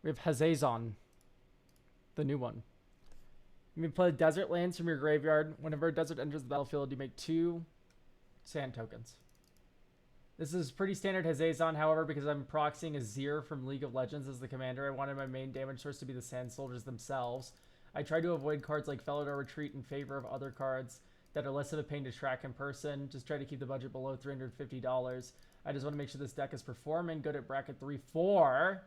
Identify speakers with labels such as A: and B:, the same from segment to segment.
A: We have Hazazon, the new one. You may play desert lands from your graveyard. Whenever a desert enters the battlefield, you make 2 sand tokens. This is pretty standard Hazazon, however, because I'm proxying Azir from League of Legends as the commander, I wanted my main damage source to be the Sand Soldiers themselves. I tried to avoid cards like Felidar Retreat in favor of other cards that are less of a pain to track in person. Just try to keep the budget below $350. I just want to make sure this deck is performing good at bracket 3-4.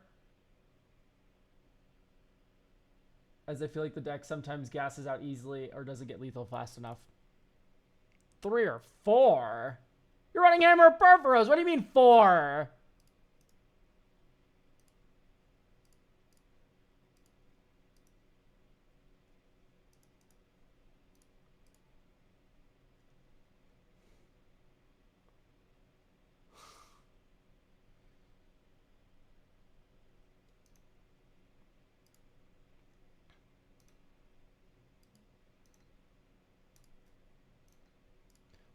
A: As I feel like the deck sometimes gasses out easily or doesn't get lethal fast enough. 3 or 4? You're running Hammer of Purphoros. What do you mean 4?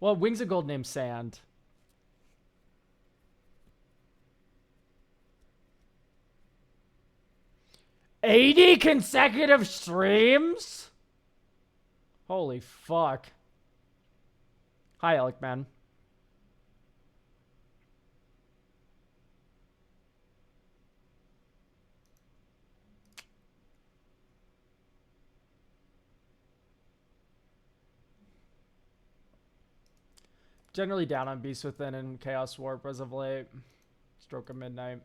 A: Well, Wings of Gold named Sand. $80 consecutive streams? Holy fuck. Hi, Alec Man. Generally down on Beast Within and Chaos Warp as of late. Stroke of Midnight.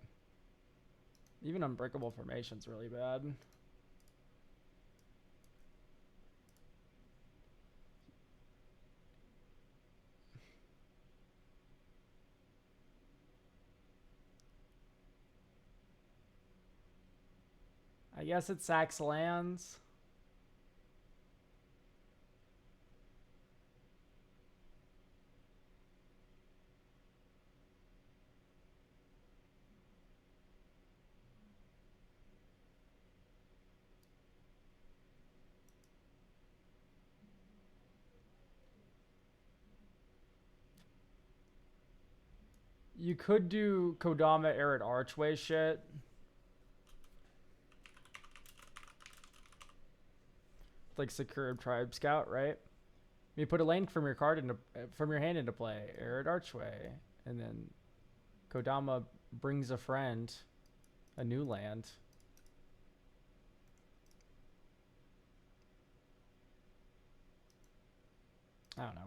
A: Even Unbreakable Formation's really bad. I guess it sacks lands. You could do Kodama Arid Archway shit. Like Sakura Tribe Scout, right? You put a lane from your card into from your hand into play, Arid Archway, and then Kodama brings a friend, a new land. I don't know.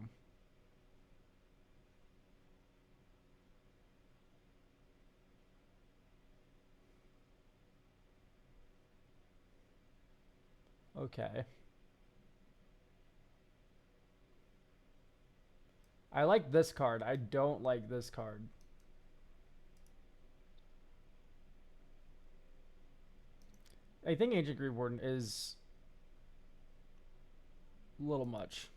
A: Okay. I like this card. I don't like this card. I think Ancient Green Warden is a little much.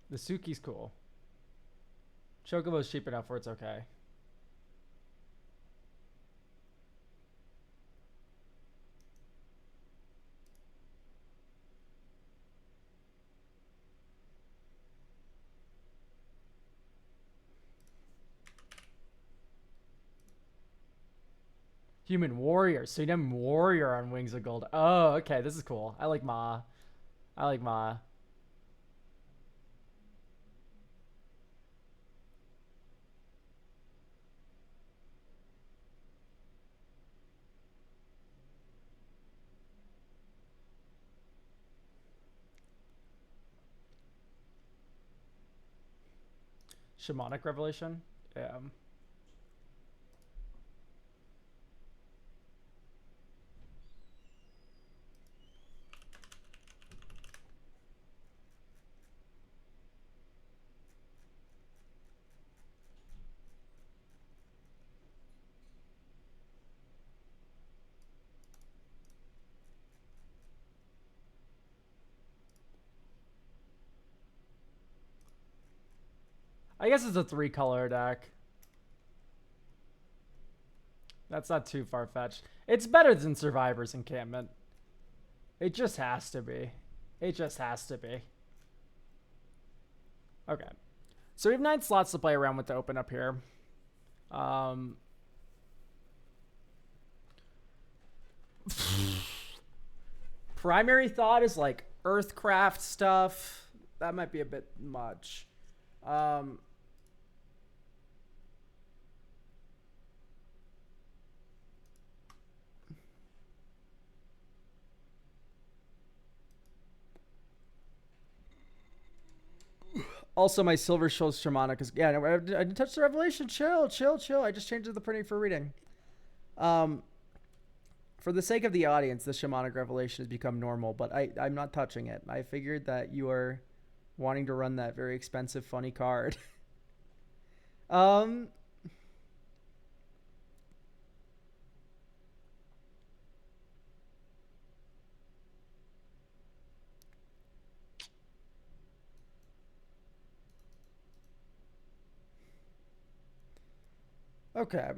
A: The Suki's cool. Chocobo's cheap enough where it's okay. Human Warrior. So you have Warrior on Wings of Gold. Oh, okay. This is cool. I like Ma. I like Ma. Shamanic Revelation. Yeah. I guess it's a 3-color deck. That's not too far-fetched. It's better than Survivor's Encampment. It just has to be. It just has to be. Okay. So we have 9 slots to play around with to open up here. Primary thought is like Earthcraft stuff. That might be a bit much. Also, my Silver Shows Shamanic is... Yeah, no, I didn't touch the Revelation. Chill, chill, chill. I just changed the printing for reading. For the sake of the audience, the Shamanic Revelation has become normal, but I'm not touching it. I figured that you are wanting to run that very expensive, funny card. Okay.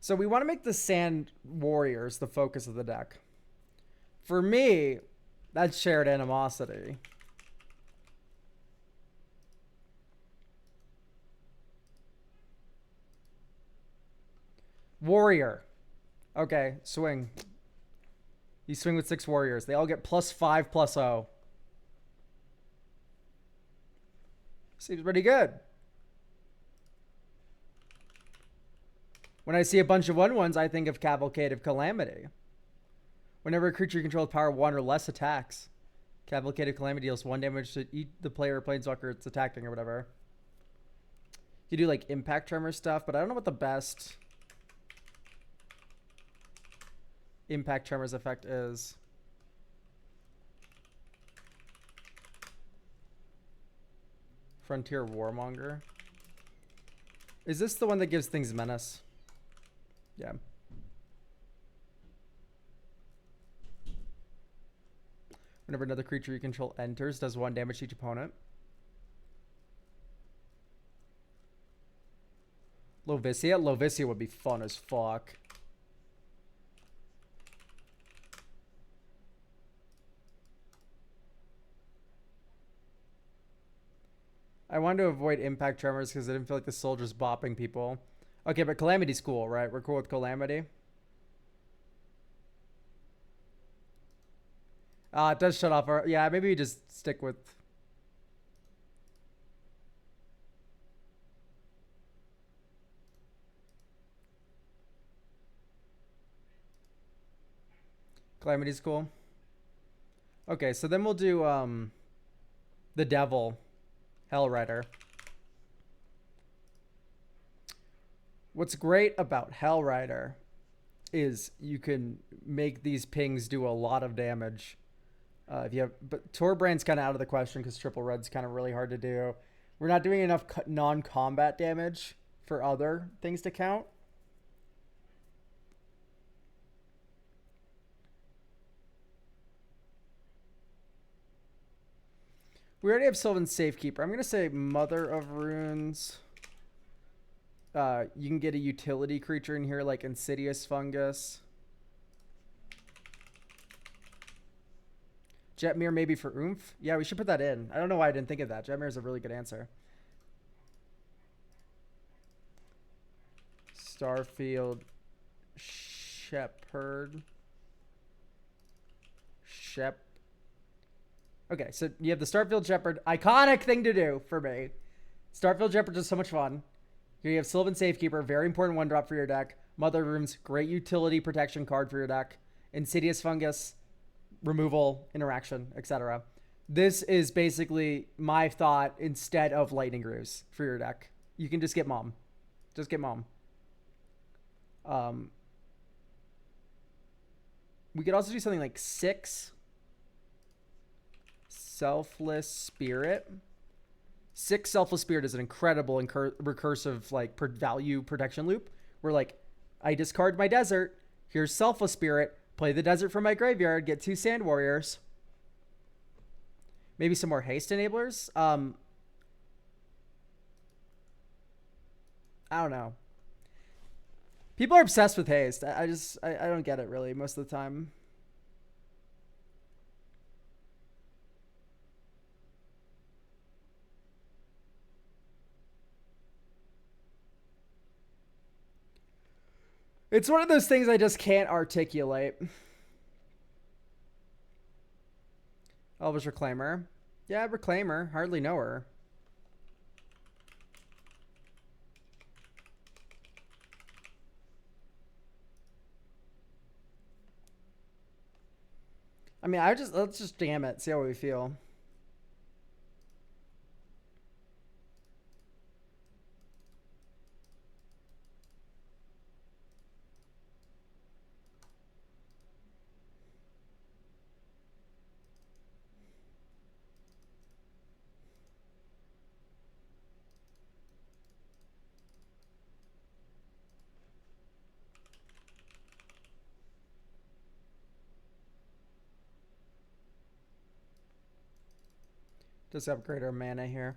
A: So we want to make the Sand Warriors the focus of the deck. For me, that's Shared Animosity. Warrior. Okay, swing. You swing with 6 warriors. They all get +5/+0. Seems pretty good. When I see a bunch of 1/1s, I think of Cavalcade of Calamity. Whenever a creature you control with power 1 or less attacks, Cavalcade of Calamity deals 1 damage to the player or planeswalker it's attacking or whatever. You do like Impact Tremor stuff, but I don't know what the best Impact Tremors effect is. Frontier Warmonger. Is this the one that gives things menace? Yeah. Whenever another creature you control enters, does 1 damage to each opponent. Lovicia? Lovicia would be fun as fuck. I wanted to avoid Impact Tremors because I didn't feel like the soldier's bopping people. Okay, but Calamity's cool, right? We're cool with Calamity. It does shut off our... Yeah, maybe we just stick with... Calamity's cool. Okay, so then we'll do the Devil, Hellrider. What's great about Hellrider is you can make these pings do a lot of damage. If you have, but Torbrand's kind of out of the question because triple red's kind of really hard to do. We're not doing enough non-combat damage for other things to count. We already have Sylvan Safekeeper. I'm going to say Mother of Runes. You can get a utility creature in here like Insidious Fungus. Jetmir maybe for oomph. Yeah, we should put that in. I don't know why I didn't think of that. Jetmir is a really good answer. Starfield Shepherd. Okay, so you have the Starfield Shepherd. Iconic thing to do for me. Starfield Shepherd is so much fun. Here you have Sylvan Safekeeper, very important 1-drop for your deck. Mother Runes, great utility protection card for your deck. Insidious Fungus, removal, interaction, etc. This is basically my thought instead of Lightning Ruse for your deck. You can just get Mom. Just get Mom. We could also do something like 6 Selfless Spirit. 6 Selfless Spirit is an incredible recursive like value protection loop where like I discard my desert, here's Selfless Spirit, play the desert from my graveyard, get 2 Sand Warriors. Maybe some more haste enablers. I don't know. People are obsessed with haste. I don't get it really most of the time. It's one of those things I just can't articulate. Elvish Reclaimer. Yeah, Reclaimer. Hardly know her. I mean, let's just jam it. See how we feel. Just upgrade our mana here.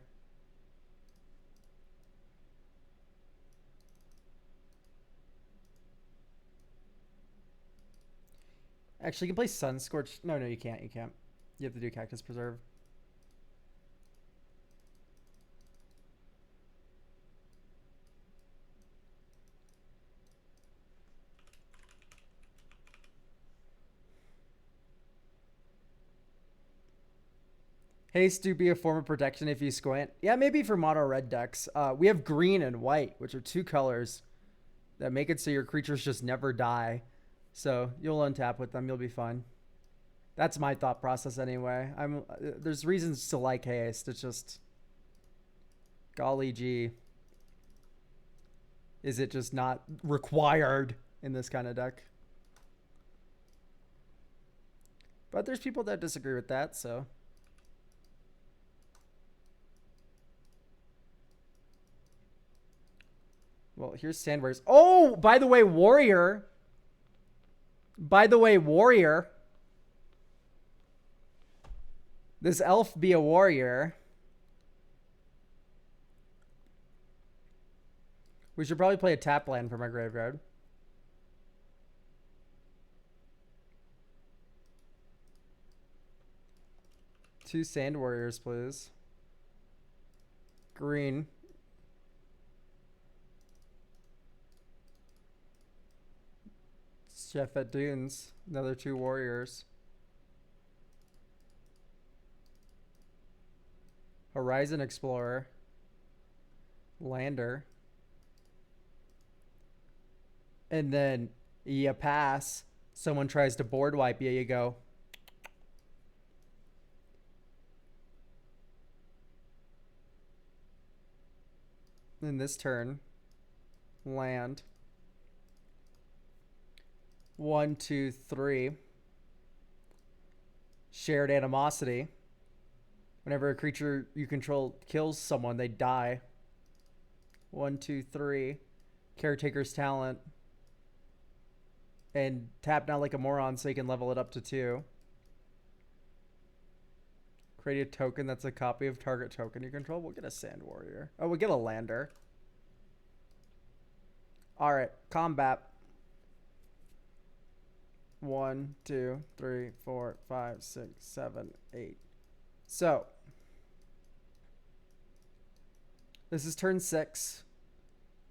A: Actually, you can play Sunscorch. No, you can't. You can't. You have to do Cactus Preserve. Haste do be a form of protection if you squint. Yeah, maybe for mono red decks. We have green and white, which are two colors that make it so your creatures just never die. So you'll untap with them. You'll be fine. That's my thought process anyway. There's reasons to like haste. It's just, golly gee, is it just not required in this kind of deck? But there's people that disagree with that, so. Well, here's Sand Warriors. Oh, by the way, Warrior. By the way, Warrior. This elf be a warrior. We should probably play a tap land for my graveyard. Two Sand Warriors, please. Green. Chef at Dunes. Another two warriors. Horizon Explorer. Lander. And then you pass. Someone tries to board wipe you. You go. In this turn. Land. 1, 2, 3. Shared Animosity. Whenever a creature you control kills someone, they die. 1, 2, 3. Caretaker's Talent. And tap Not Like a Moron so you can level it up to 2. Create a token that's a copy of target token you control. We'll get a Sand Warrior. Oh, we'll get a Lander. Alright, combat. 1, 2, 3, 4, 5, 6, 7, 8. So, this is turn 6.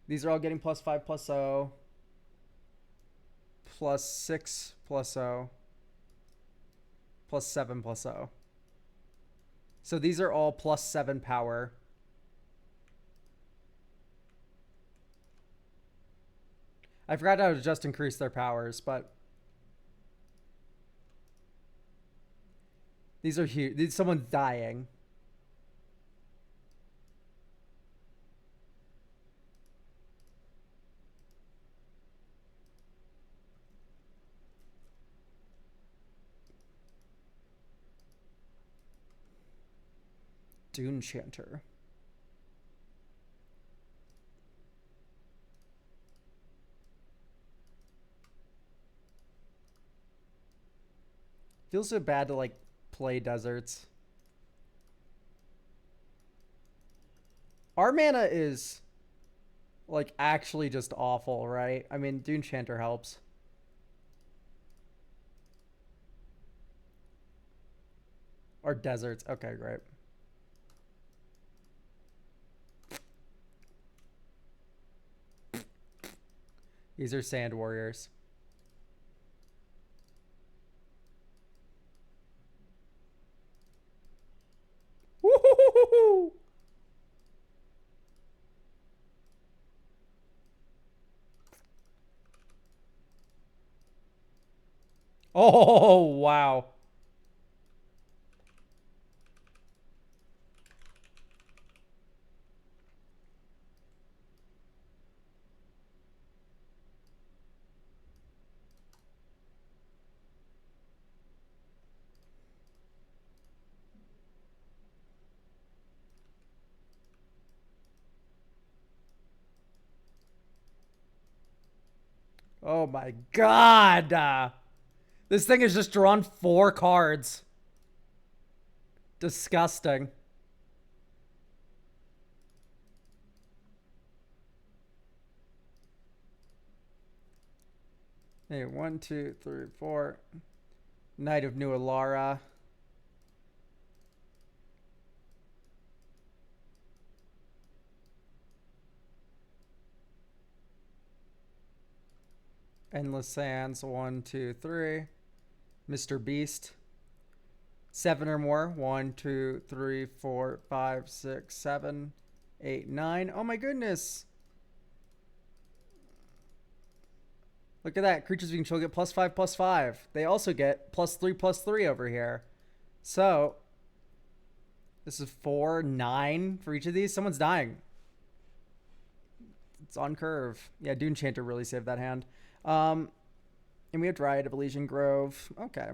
A: These are all getting +5 +0. +6 +0. +7 +0. So these are all +7 power. I forgot how to just increase their powers, but these are huge. Someone's dying. Dune Chanter. Feels so bad to like play deserts. Our mana is like actually just awful, right? I mean, Dune Chanter helps. Or deserts. Okay, great. These are Sand Warriors. Woo-hoo-hoo-hoo-hoo! Oh, wow. Oh my god. This thing has just drawn 4 cards. Disgusting. Hey, 1, 2, 3, 4. Knight of New Alara. Endless Sands. 1, 2, 3. Mr. Beast. 7 or more. 1, 2, 3, 4, 5, 6, 7, 8, 9. Oh my goodness. Look at that. Creatures we control get +5/+5. They also get +3/+3 over here. So, this is 4, 9 for each of these. Someone's dying. It's on curve. Yeah, Dune Chanter really saved that hand. And we have Dryad of Elysian Grove. Okay.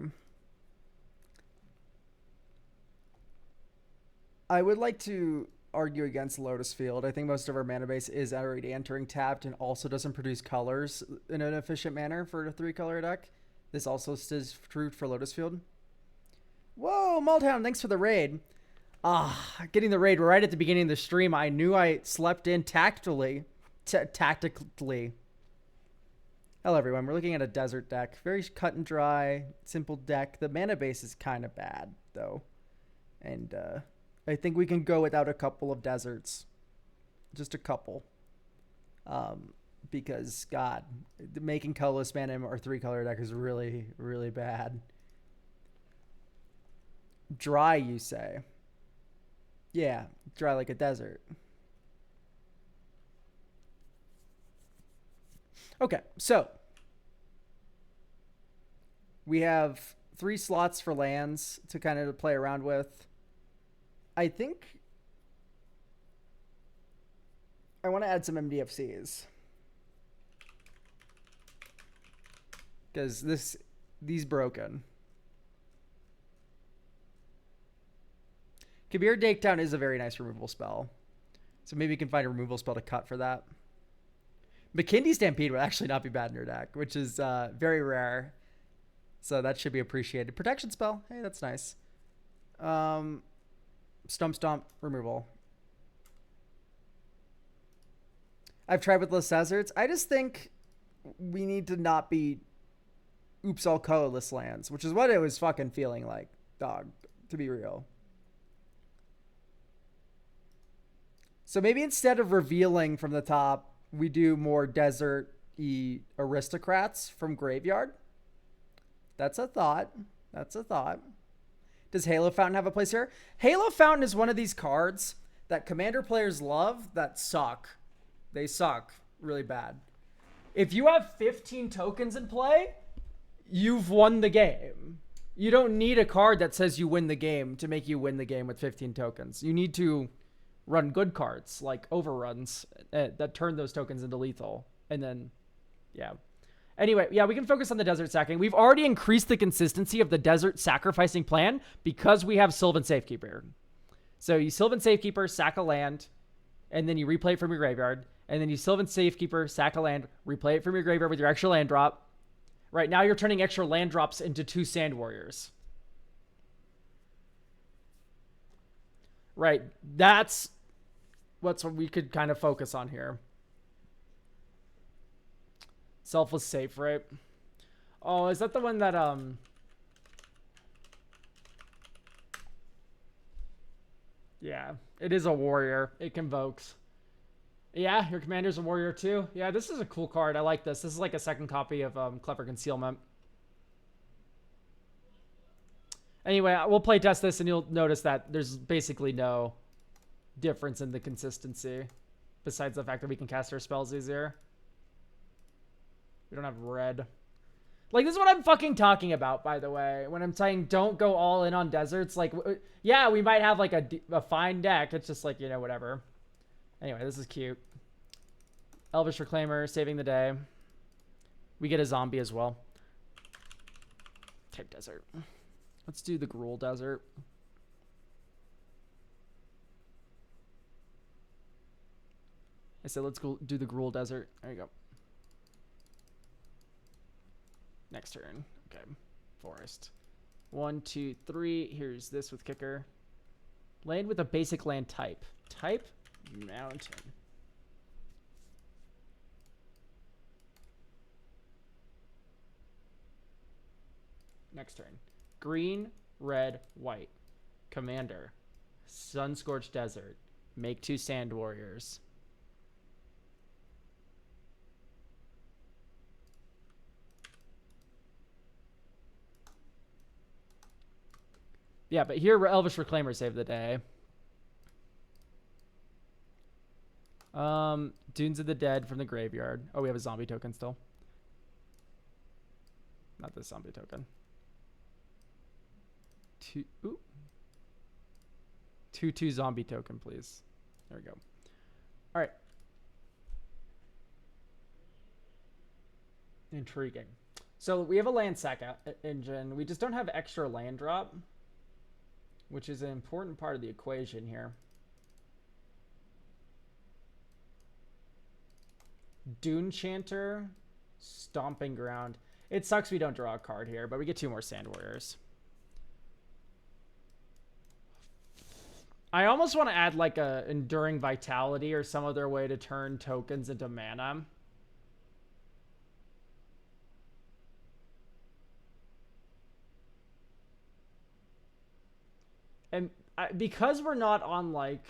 A: I would like to argue against Lotus Field. I think most of our mana base is already entering tapped and also doesn't produce colors in an efficient manner for a 3-color deck. This also is true for Lotus Field. Whoa, Maltown, thanks for the raid. Getting the raid right at the beginning of the stream. I knew I slept in tactically. Hello, everyone. We're looking at a desert deck. Very cut and dry, simple deck. The mana base is kind of bad, though. And I think we can go without a couple of deserts. Just a couple. Because, God, making colorless mana or 3-color deck is really, really bad. Dry, you say? Yeah, dry like a desert. Okay, so we have 3 slots for lands to kind of play around with. I think I want to add some MDFCs because these broken. Kabir Takedown is a very nice removal spell, so maybe you can find a removal spell to cut for that. McKindy Stampede would actually not be bad in your deck, which is very rare. So that should be appreciated. Protection spell. Hey, that's nice. Stump Stomp removal. I've tried with less deserts. I just think we need to not be oops all colorless lands, which is what it was fucking feeling like, dog, to be real. So maybe instead of revealing from the top, we do more desert-y aristocrats from Graveyard. That's a thought. That's a thought. Does Halo Fountain have a place here? Halo Fountain is one of these cards that Commander players love that suck. They suck really bad. If you have 15 tokens in play, you've won the game. You don't need a card that says you win the game to make you win the game with 15 tokens. You need to run good cards like overruns that turn those tokens into lethal. And then, yeah. Anyway, yeah, we can focus on the desert sacking. We've already increased the consistency of the desert sacrificing plan because we have Sylvan Safekeeper. So you Sylvan Safekeeper, sack a land, and then you replay it from your graveyard. And then you Sylvan Safekeeper, sack a land, replay it from your graveyard with your extra land drop. Right now you're turning extra land drops into 2 Sand Warriors. Right, that's what we could kind of focus on here. Selfless Safe, right? Oh, is that the one that yeah, it is a warrior. It convokes. Yeah, your commander's a warrior too. Yeah, this is a cool card. I like this. This is like a second copy of Clever Concealment. Anyway, we'll play test this and you'll notice that there's basically no difference in the consistency besides the fact that we can cast our spells easier. We don't have red. Like, this is what I'm fucking talking about, by the way. When I'm saying don't go all in on deserts, like, yeah, we might have, like, a fine deck. It's just, like, you know, whatever. Anyway, this is cute. Elvish Reclaimer, saving the day. We get a zombie as well. Type desert. Let's do the Gruul Desert. I said let's go do the Gruul Desert. There you go. Next turn. Okay. Forest. 1, 2, 3. Here's this with kicker. Land with a basic land type. Type? Mountain. Next turn. Green, red, white. Commander. Sun-Scorched Desert. Make 2 Sand Warriors. Yeah, but here Elvish Reclaimer saved the day. Dunes of the Dead from the graveyard. Oh, we have a zombie token still. Not this zombie token. 2/2 zombie token, please. There we go. All right. Intriguing. So we have a land sack engine. We just don't have extra land drop, which is an important part of the equation here. Dune Chanter, Stomping Ground. It sucks we don't draw a card here, but we get 2 more Sand Warriors. I almost want to add like a Enduring Vitality or some other way to turn tokens into mana. And because we're not on like...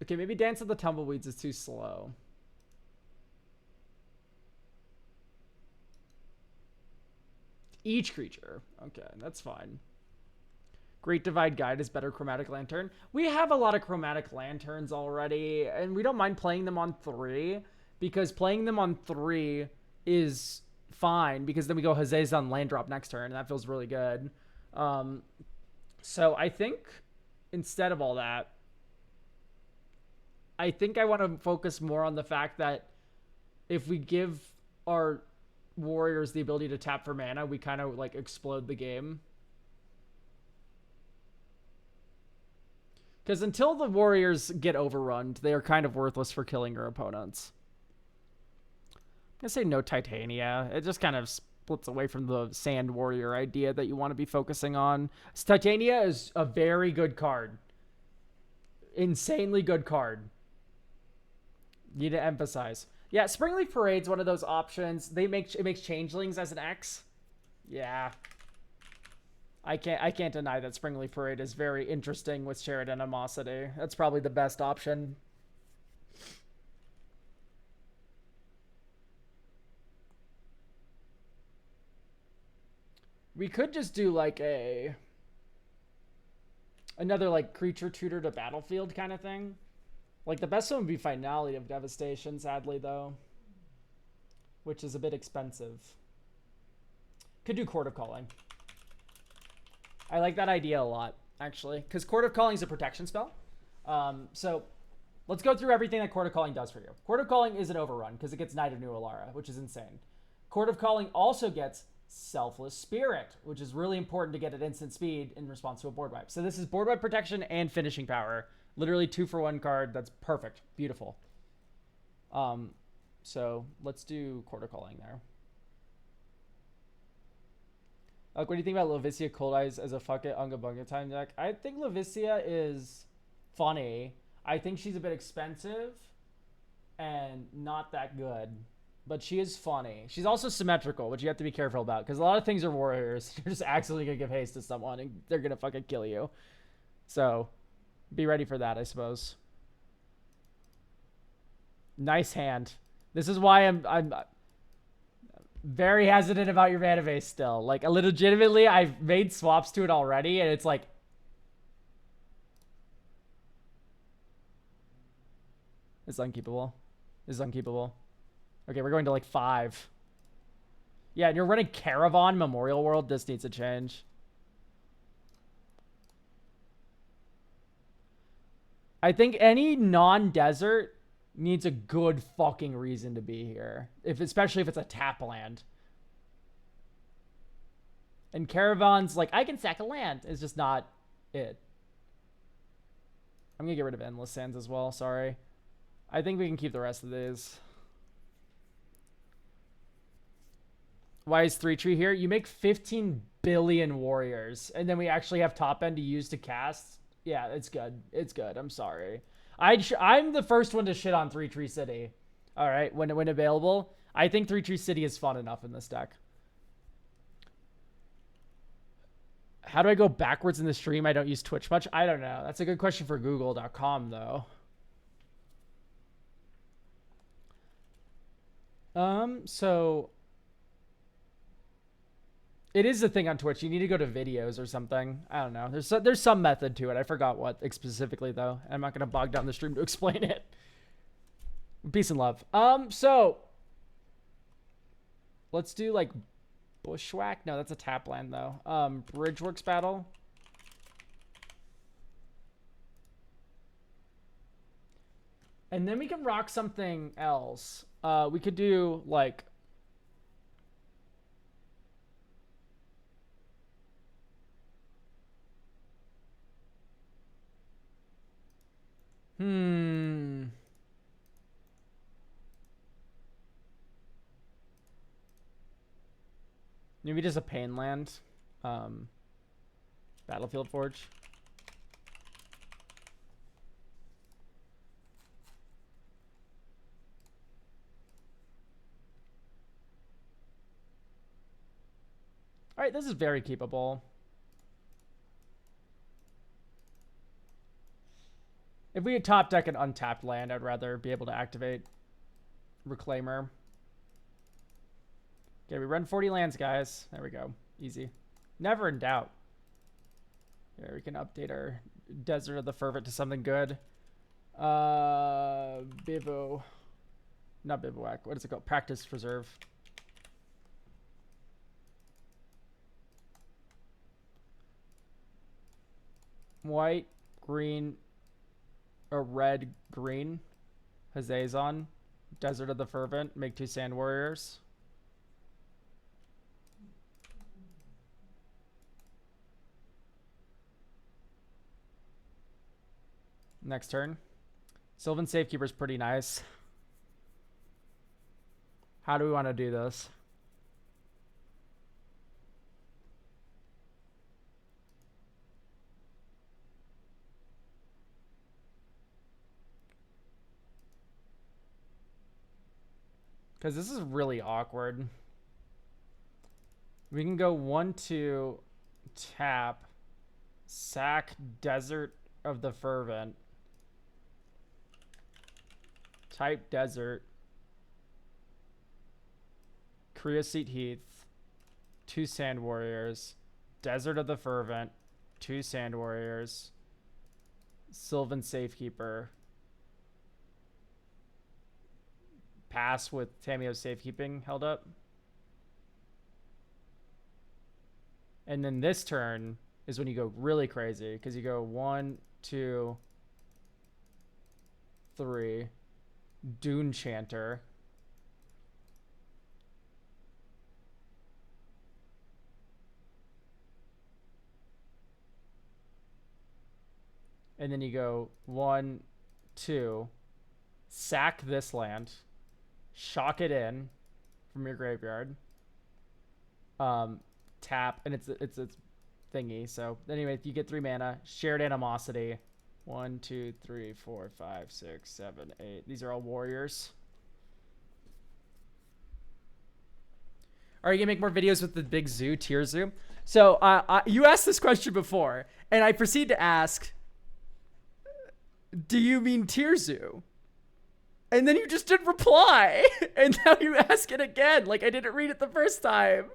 A: Okay, maybe Dance of the Tumbleweeds is too slow. Each creature. Okay, that's fine. Great Divide Guide is better Chromatic Lantern. We have a lot of Chromatic Lanterns already, and we don't mind playing them on 3, because playing them on 3 is fine, because then we go Hazezon land drop next turn, and that feels really good. So I think instead of all that, I think I want to focus more on the fact that if we give our warriors the ability to tap for mana, we kind of like explode the game. Because until the warriors get overrun, they are kind of worthless for killing your opponents. I'm going to say no Titania. It just kind of splits away from the Sand Warrior idea that you want to be focusing on. Titania is a very good card. Insanely good card. Need to emphasize. Yeah, Springleaf Parade's one of those options. It makes Changelings as an X. Yeah. I can't deny that Springleaf Parade is very interesting with Shared Animosity. That's probably the best option. We could just do like another like creature tutor to battlefield kind of thing. Like the best one would be Finality of Devastation, sadly though, which is a bit expensive. Could do Court of Calling. I like that idea a lot, actually, because Court of Calling is a protection spell. So let's go through everything that Court of Calling does for you. Court of Calling is an overrun because it gets Knight of New Alara, which is insane. Court of Calling also gets Selfless Spirit, which is really important to get at instant speed in response to a board wipe. So this is board wipe protection and finishing power. Literally 2-for-1 card. That's perfect. Beautiful. So let's do Court of Calling there. Like, what do you think about Lavicia Cold Eyes as a fuck it Unga Bunga time deck? I think Lavicia is funny. I think she's a bit expensive and not that good, but she is funny. She's also symmetrical, which you have to be careful about because a lot of things are warriors. You're just accidentally gonna give haste to someone and they're gonna fucking kill you. So Be ready for that, I suppose. Nice hand. This is why I'm very hesitant about your mana base still. Like, legitimately, I've made swaps to it already, and it's like... It's unkeepable. This is unkeepable. Okay, we're going to like 5. Yeah, and you're running Caravan Memorial World. This needs a change. I think any non-desert needs a good fucking reason to be here. Especially if it's a tap land. And Caravan's like, I can sack a land. It's just not it. I'm going to get rid of Endless Sands as well. Sorry. I think we can keep the rest of these. Why is 3-tree here? You make 15 billion warriors. And then we actually have top end to use to cast. Yeah, it's good. It's good. I'm sorry. I'm the first one to shit on 3-tree City. All right, when available. I think 3-tree City is fun enough in this deck. How do I go backwards in the stream? I don't use Twitch much. I don't know. That's a good question for Google.com, though. So it is a thing on Twitch. You need to go to videos or something. I don't know. There's some method to it. I forgot what specifically though. I'm not gonna bog down the stream to explain it. Peace and love. So let's do like Bushwhack. No, that's a tap land though. Bridgeworks battle. And then we can rock something else. We could do like maybe just a pain land. Battlefield Forge. All right, this is very keepable. If we had top deck an untapped land, I'd rather be able to activate Reclaimer. Okay, we run 40 lands, guys. There we go. Easy. Never in doubt. Here, we can update our Desert of the Fervent to something good. Bivou. Not Bivouac. What is it called? Practice Preserve. White, green, or red, green. Hazazon. Desert of the Fervent. Make 2 Sand Warriors. Next turn. Sylvan Safekeeper is pretty nice. How do we want to do this? Because this is really awkward. We can go 1-2, tap, sack Desert of the Fervent, type Desert, Creosote Heath, 2 Sand Warriors, Desert of the Fervent, 2 Sand Warriors, Sylvan Safekeeper, pass with Tamiyo's Safekeeping held up. And then this turn is when you go really crazy, because you go 1, 2, 3, Dune Chanter, and then you go 1, 2, sack this land, shock it in from your graveyard, tap, and it's thingy. So anyway, you get 3 mana. Shared Animosity. 1, 2, 3, 4, 5, 6, 7, 8. These are all warriors. Are you gonna make more videos with the big zoo, tier zoo? So you asked this question before, and I proceed to ask, do you mean Tirzu? And then you just didn't reply. And now you ask it again. Like I didn't read it the first time.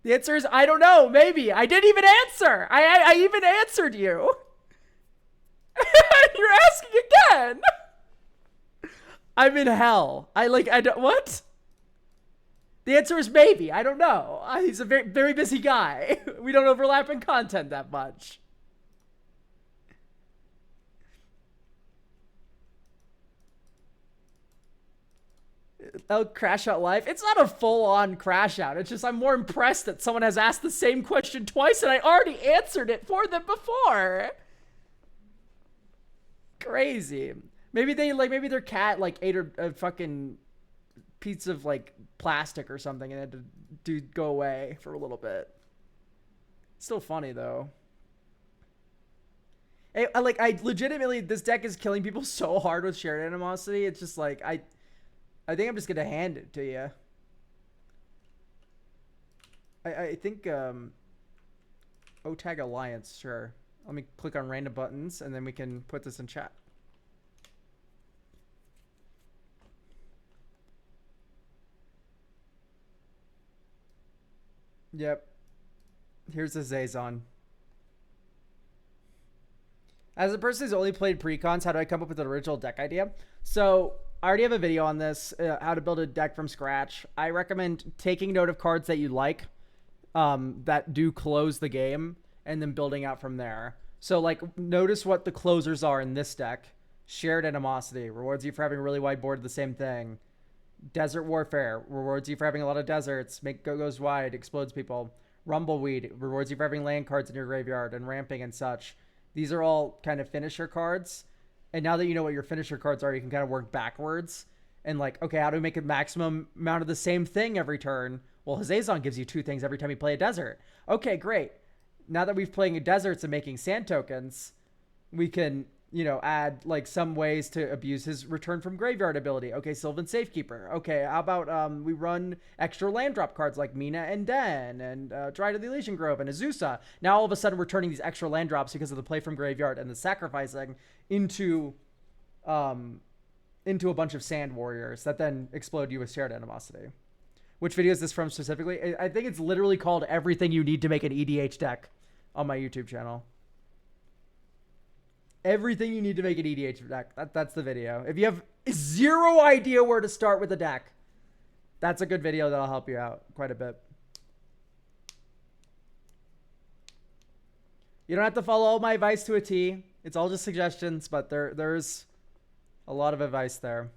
A: The answer is, I don't know. Maybe. I didn't even answer. I even answered you. You're asking again. I'm in hell. I don't, what? The answer is maybe. I don't know. He's a very, very busy guy. We don't overlap in content that much. Oh, crash out live. It's not a full-on crash out. It's just I'm more impressed that someone has asked the same question twice and I already answered it for them before. Crazy. Maybe they maybe their cat ate a fucking piece of plastic or something and had to go away for a little bit. Still funny though. I legitimately, this deck is killing people so hard with shared animosity. It's just I think I'm just gonna hand it to you. I think OTAG Alliance, sure. Let me click on random buttons and then we can put this in chat. Yep. Here's the Zazon. As a person who's only played precons, how do I come up with an original deck idea? So I already have a video on this, how to build a deck from scratch. I recommend taking note of cards that you like, that do close the game, and then building out from there. So notice what the closers are in this deck. Shared Animosity rewards you for having a really wide board of the same thing. Desert Warfare rewards you for having a lot of deserts. Goes wide, explodes people. Rumbleweed rewards you for having land cards in your graveyard and ramping and such. These are all kind of finisher cards. And now that you know what your finisher cards are, you can kind of work backwards. And okay, how do we make a maximum amount of the same thing every turn? Well, Hazazon gives you 2 things every time you play a desert. Okay, great. Now that we've playing deserts and making sand tokens, we can, add some ways to abuse his return from graveyard ability. Okay, Sylvan Safekeeper. Okay, how about we run extra land drop cards like Mina and Den and Dry to the Elysian Grove and Azusa. Now all of a sudden we're turning these extra land drops because of the play from graveyard and the sacrificing into a bunch of sand warriors that then explode you with shared animosity. Which video is this from specifically? I think it's literally called Everything You Need to Make an EDH Deck on my YouTube channel. Everything you need to make an EDH deck. That's the video. If you have 0 idea where to start with a deck, that's a good video that'll help you out quite a bit. You don't have to follow all my advice to a T. It's all just suggestions, but there's a lot of advice there.